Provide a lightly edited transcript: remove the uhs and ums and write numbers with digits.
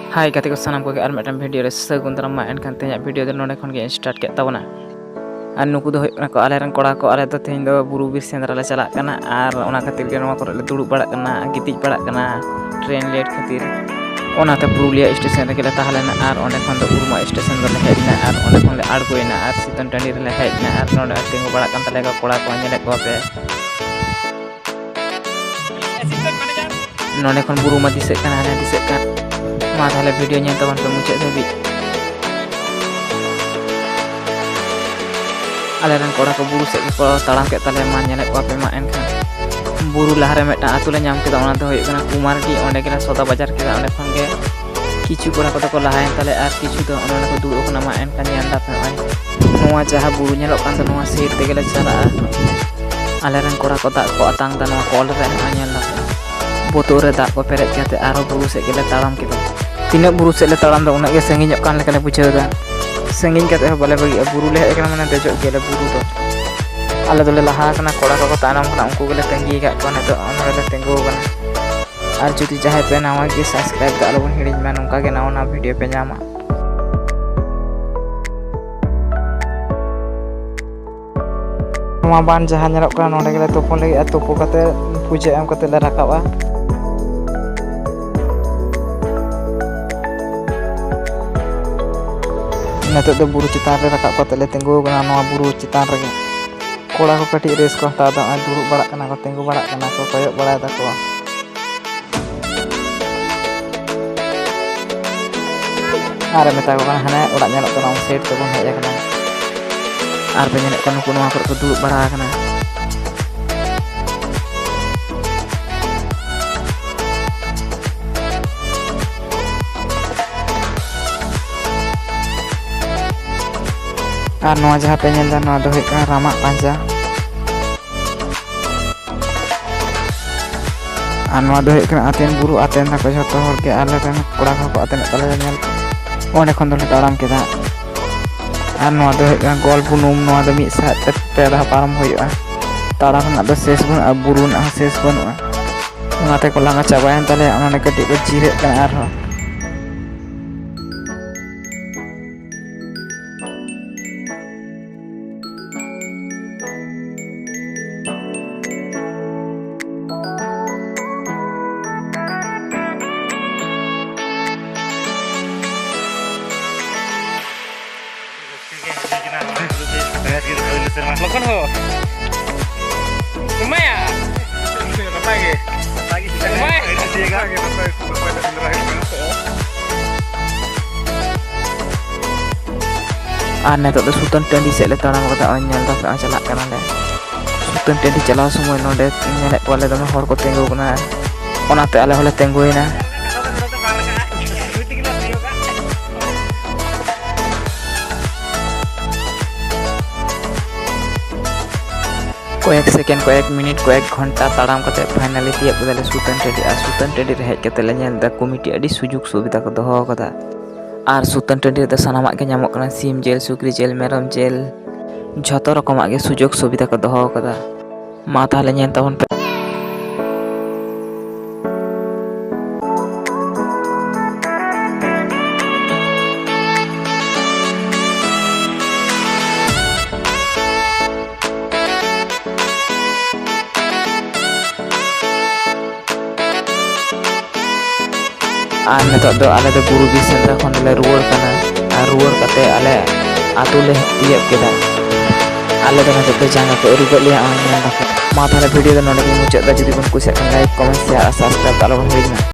Hai gatik ko sanam ko ar metam video re sagun drama enkan tenya video de node khon ge start ket tabona ar nuku do hoyna ko ale ran koda ko ale do tehin do buru bir sendra le chalak kana ar ona khatir ge noma kore le duduk barak kana gitij barak kana train late khatir ona te Purulia station re gele tahalena ar onde khon do Urma station do le hejna ar onde khon le adgoina ar Sitan Tandi re le hejna ar node tingu barak kan tale ko koda ko nyele ko pe node khon buru ma disek kana hane disek kan ma thale video nya tawan pe mucet dhabi aleran koda ko buru sek ko taram ke tale ma nyele ko pe ma enkan buru lahare meta atu le nyam keda ona do hoy kana Kumardi onde gela soda bazar keda onde khon ge kichu koda ko lahayen tale ar kichu do ona ko duru kana ma enkan nyanda pe ai noa jaha buru nyelok kan noa seat te gela chala aleran koda ko dak ko atang dan noa kol re anyel la botol re dak ko peret kate aro buru sek gela taram keda Tinak buru sek le taram do unak ge sengin nyok kan le kale buceu dan sengin kate bale bagi buru le ekana mana dejok gele buru do ale dole laha kana koda ko tanam kana unku gele tenggi gak kon to onore le tenggo kana ar judi jahe pe nawa ge subscribe da alobon hidin man unka ge nawa na video pe nyama ban jahan nyarok kana nonde gele topon lagi topo kate puja em kate le rakaba Nato do buru citan re rakap kate le tenggo kana noa buru citan re koda ko kati res ko ta da duru barak kana ko tenggo barak kana ko koyok balai ta ko are meta ko kana hane odak nyalok kana set to bon heja kana ar pe nyalok kana ko noa ko duru barak kana ar noa jaha pe nyel dan noa do hoy kana Ramak Panja ar noa do hoy kana aten buru aten na ko joto hor ge ale kan koda ko aten tale nyel onde khon do le taram keda ar noa do hoy kana gol bunum noa do mi sa te pe da param hoywa taram na do ses bun buru na ses bun onate ko langa chabayan tale ona ne kati ko jire kana ar Makan ho. Lumayan. Lagi. Lumayan. Ane to Sultan Tandi sek le taram kata anyel ta ka chalak kana le Sultan Tandi chala somoy node nyelek ko le dome hor ko tenggo kana onate ale hole tenggoina koek second koek minute koek घंटा ताड़ाम kate finally tiap bedale Sultan Tandi re hej kate le nyel da committee adi sujuk subida ko doho kada ar Sultan Tandi da sanamak ge nyamok kana sim jel sukri jel merom jel jhoto rokomak ge sujog subida ko doho kada ma tahale nyel tabon ar netok do ale do buru bi sendra khon le ruwar kana ar ruwar kate ale atu le tiap keda ale do netok do janga ko rugot le anya ma thale video do node mucet da jodi bon kusiak like comment share subscribe alobon hidna